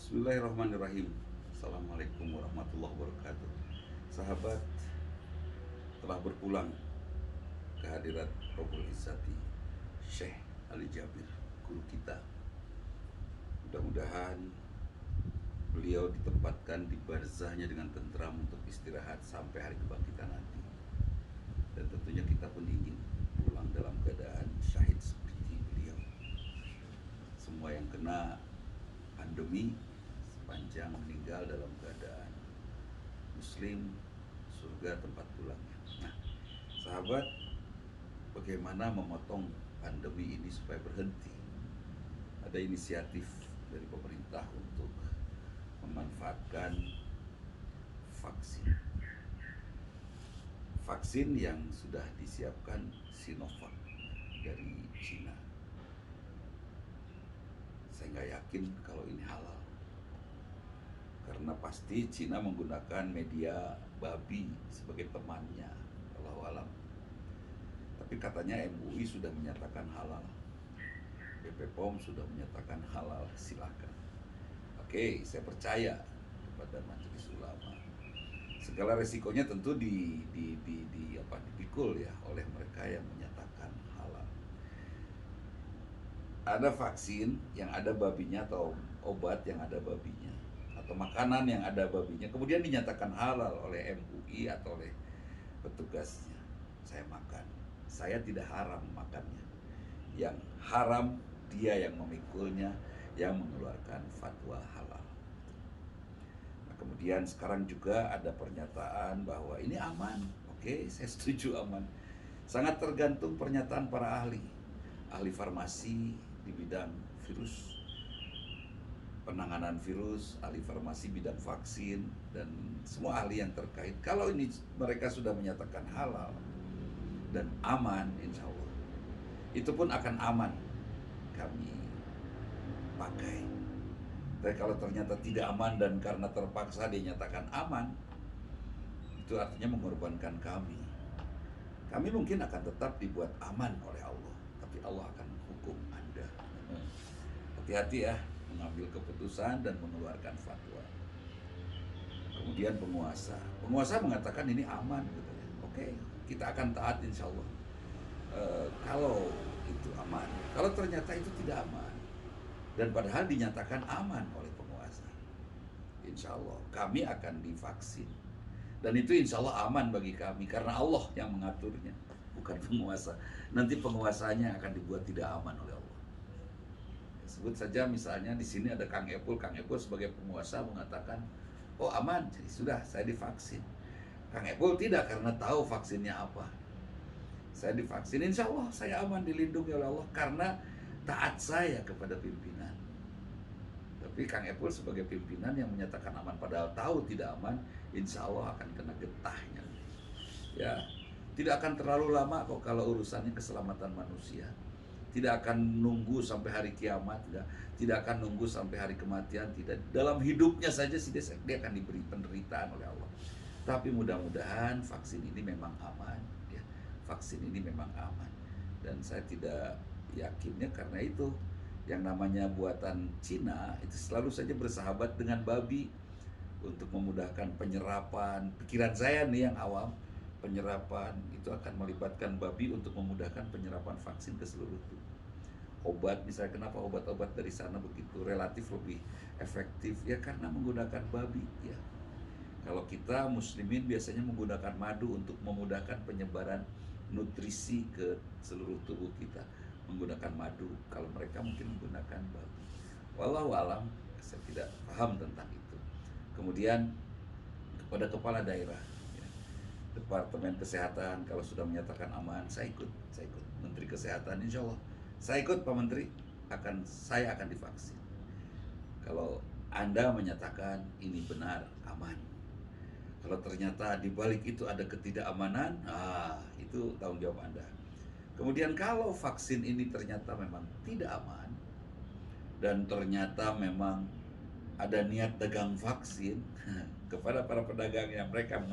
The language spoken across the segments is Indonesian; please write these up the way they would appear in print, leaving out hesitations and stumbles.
Bismillahirrahmanirrahim. Assalamualaikum warahmatullahi wabarakatuh. Sahabat, telah berpulang kehadirat Robbul Izzati Syekh Ali Jabir, guru kita. Mudah-mudahan beliau ditempatkan di barzahnya dengan tentram untuk istirahat sampai hari kebangkitan nanti. Dan tentunya kita pun ingin pulang dalam keadaan syahid seperti beliau. Semua yang kena pandemi sepanjang meninggal dalam keadaan muslim, surga tempat pulangnya. Nah, sahabat, bagaimana memotong pandemi ini supaya berhenti? Ada inisiatif dari pemerintah untuk memanfaatkan vaksin. Vaksin yang sudah disiapkan Sinovac dari Cina. Saya nggak yakin kalau ini halal, karena pasti Cina menggunakan media babi sebagai temannya, wallahu alam. Tapi katanya MUI sudah menyatakan halal, BPOM sudah menyatakan halal, silakan. Oke, saya percaya kepada Majelis Ulama. Segala resikonya tentu dipikul ya oleh mereka yang menyatakan halal. Ada vaksin yang ada babinya atau obat yang ada babinya atau makanan yang ada babinya kemudian dinyatakan halal oleh MUI atau oleh petugasnya, saya makan. Saya tidak haram makannya. Yang haram dia yang memikulnya, yang mengeluarkan fatwa halal. Nah, kemudian sekarang juga ada pernyataan bahwa ini aman. Oke, saya setuju aman. Sangat tergantung pernyataan para ahli farmasi di bidang virus, penanganan virus, ahli farmasi bidang vaksin, dan semua ahli yang terkait. Kalau ini mereka sudah menyatakan halal dan aman, insya Allah itu pun akan aman kami pakai. Tapi kalau ternyata tidak aman dan karena terpaksa dinyatakan aman, itu artinya mengorbankan kami. Kami mungkin akan tetap dibuat aman oleh Allah, tapi Allah akan hukum Anda. Hati-hati ya mengambil keputusan dan mengeluarkan fatwa. Kemudian penguasa mengatakan ini aman, gitu ya. Oke, kita akan taat insya Allah. Kalau itu aman, kalau ternyata itu tidak aman dan padahal dinyatakan aman oleh penguasa, insya Allah kami akan divaksin. Dan itu insya Allah aman bagi kami karena Allah yang mengaturnya, bukan penguasa. Nanti penguasanya akan dibuat tidak aman oleh Allah. Sebut saja misalnya di sini ada Kang Epul sebagai penguasa mengatakan, oh aman, jadi sudah saya divaksin. Kang Epul tidak, karena tahu vaksinnya apa. Saya divaksin, insya Allah saya aman, dilindungi oleh Allah karena taat saya kepada pimpinan. Tapi Kang Epul sebagai pimpinan yang menyatakan aman padahal tahu tidak aman, insya Allah akan kena getahnya. Ya, tidak akan terlalu lama kok kalau urusannya keselamatan manusia. Tidak akan nunggu sampai hari kiamat, tidak akan nunggu sampai hari kematian, tidak. Dalam hidupnya saja sih dia akan diberi penderitaan oleh Allah. Tapi mudah-mudahan vaksin ini memang aman, ya. Vaksin ini memang aman. Dan saya tidak yakinnya karena itu yang namanya buatan Cina itu selalu saja bersahabat dengan babi untuk memudahkan penyerapan. Pikiran saya nih yang awam, penyerapan itu akan melibatkan babi untuk memudahkan penyerapan vaksin ke seluruh tubuh. Obat misalnya, kenapa obat-obat dari sana begitu relatif lebih efektif? Ya karena menggunakan babi, ya. Kalau kita muslimin biasanya menggunakan madu untuk memudahkan penyebaran nutrisi ke seluruh tubuh kita, menggunakan madu. Kalau mereka mungkin menggunakan babi. Wallahu alam, saya tidak paham tentang itu. Kemudian kepada kepala daerah, ya, Departemen Kesehatan, kalau sudah menyatakan aman, saya ikut. Menteri Kesehatan, insya Allah saya ikut, Pak Menteri, saya akan divaksin. Kalau Anda menyatakan ini benar, aman. Kalau ternyata di balik itu ada ketidakamanan, itu tanggung jawab Anda. Kemudian kalau vaksin ini ternyata memang tidak aman dan ternyata memang ada niat dagang vaksin kepada para pedagang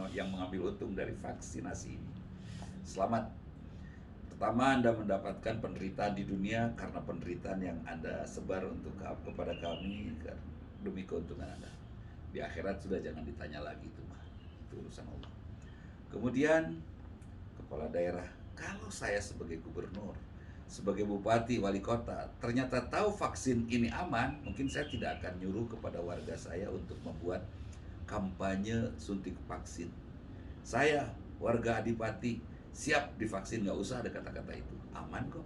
yang mengambil untung dari vaksinasi ini, selamat. Pertama, Anda mendapatkan penderitaan di dunia karena penderitaan yang Anda sebar kepada kami. demi keuntungan Anda. Di akhirat sudah jangan ditanya lagi itu mah. Itu urusan Allah. Kemudian kepala daerah, kalau saya sebagai gubernur, sebagai bupati, wali kota, ternyata tahu vaksin ini aman, mungkin saya tidak akan nyuruh kepada warga saya untuk membuat kampanye suntik vaksin. Saya, warga Adipati, siap divaksin, nggak usah ada kata-kata itu. Aman kok.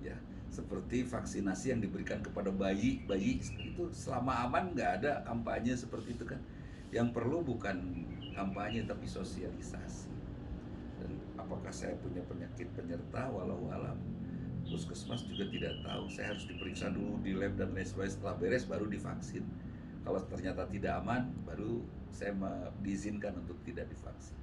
Ya, seperti vaksinasi yang diberikan kepada bayi itu selama aman nggak ada kampanye seperti itu kan. Yang perlu bukan kampanye tapi sosialisasi. Dan apakah saya punya penyakit penyerta, walau alam puskesmas juga tidak tahu. Saya harus diperiksa dulu di lab dan lain sebagainya. Setelah beres baru divaksin. Kalau ternyata tidak aman, baru saya diizinkan untuk tidak divaksin.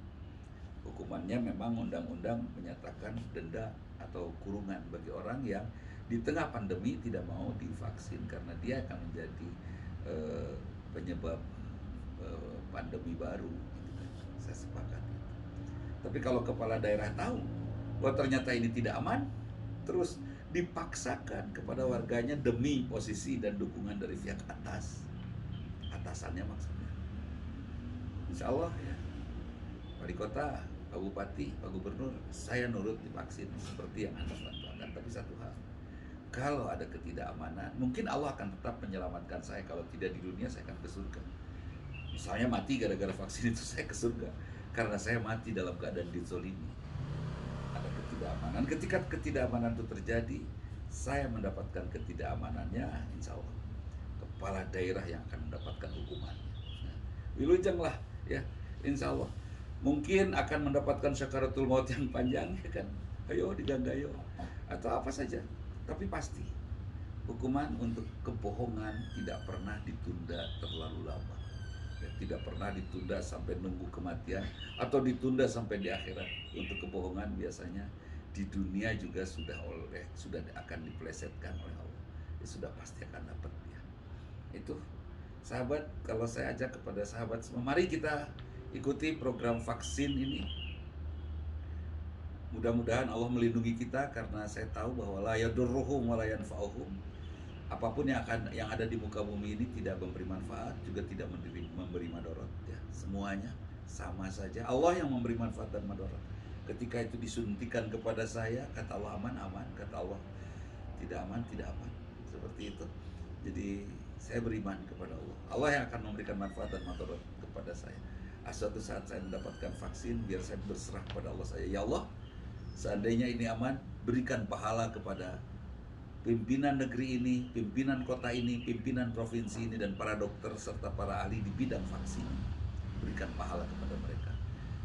Hukumannya memang undang-undang menyatakan denda atau kurungan bagi orang yang di tengah pandemi tidak mau divaksin karena dia akan menjadi penyebab pandemi baru. Saya sepakat. Tapi kalau kepala daerah tahu bahwa ternyata ini tidak aman, terus dipaksakan kepada warganya demi posisi dan dukungan dari pihak atas, atasannya maksudnya, insya Allah ya, wali kota, Pak Bupati, Pak Gubernur, saya nurut divaksin seperti yang Anda bantuan. Tapi satu hal, kalau ada ketidakamanan, mungkin Allah akan tetap menyelamatkan saya. Kalau tidak di dunia, saya akan ke surga. Misalnya mati gara-gara vaksin itu, saya ke surga karena saya mati dalam keadaan dizolimi. Ada ketidakamanan. Ketika ketidakamanan itu terjadi, saya mendapatkan ketidakamanannya, insya Allah kepala daerah yang akan mendapatkan hukumannya. Wilujeng lah ya, insya Allah. Mungkin akan mendapatkan syakaratul maut yang panjang ya kan. Ayo diganggayo atau apa saja. Tapi pasti hukuman untuk kebohongan tidak pernah ditunda terlalu lama. Ya, tidak pernah ditunda sampai nunggu kematian atau ditunda sampai di akhirat. Untuk kebohongan biasanya di dunia juga sudah akan diplesetkan oleh Allah. Ya, sudah pasti akan dapat ya. Itu sahabat, kalau saya ajak kepada sahabat semua, mari kita ikuti program vaksin ini. Mudah-mudahan Allah melindungi kita karena saya tahu bahwa la yadurruhum wa la yanfa'uhum. Apapun yang ada di muka bumi ini tidak memberi manfaat, juga tidak memberi madarat ya. Semuanya sama saja. Allah yang memberi manfaat dan madarat. Ketika itu disuntikan kepada saya, kata Allah aman, aman. Kata Allah tidak aman, tidak aman. Seperti itu. Jadi saya beriman kepada Allah. Allah yang akan memberikan manfaat dan madarat kepada saya. Suatu saat saya mendapatkan vaksin, biar saya berserah kepada Allah saya. Ya Allah, seandainya ini aman, berikan pahala kepada pimpinan negeri ini, pimpinan kota ini, pimpinan provinsi ini, dan para dokter serta para ahli di bidang vaksin. Berikan pahala kepada mereka.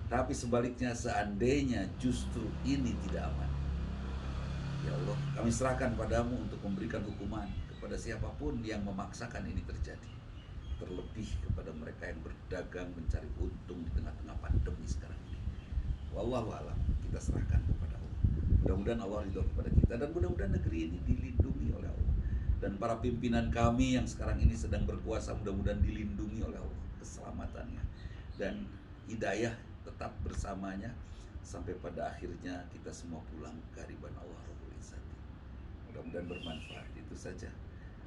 Tapi sebaliknya, seandainya justru ini tidak aman, ya Allah, kami serahkan padamu untuk memberikan hukuman kepada siapapun yang memaksakan ini terjadi. Terlebih kepada mereka yang berdagang mencari untung di tengah-tengah pandemi sekarang ini. Wallahu a'lam, kita serahkan kepada Allah. Mudah-mudahan Allah ridho kepada kita dan mudah-mudahan negeri ini dilindungi oleh Allah. Dan para pimpinan kami yang sekarang ini sedang berkuasa mudah-mudahan dilindungi oleh Allah keselamatannya dan hidayah tetap bersamanya sampai pada akhirnya kita semua pulang ke hadirat Allah Rabbul Izzati. Mudah-mudahan bermanfaat. Itu saja.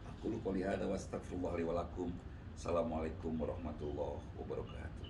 Aku qouli hadza wa astaghfirullah li wa lakum. Assalamualaikum warahmatullahi wabarakatuh.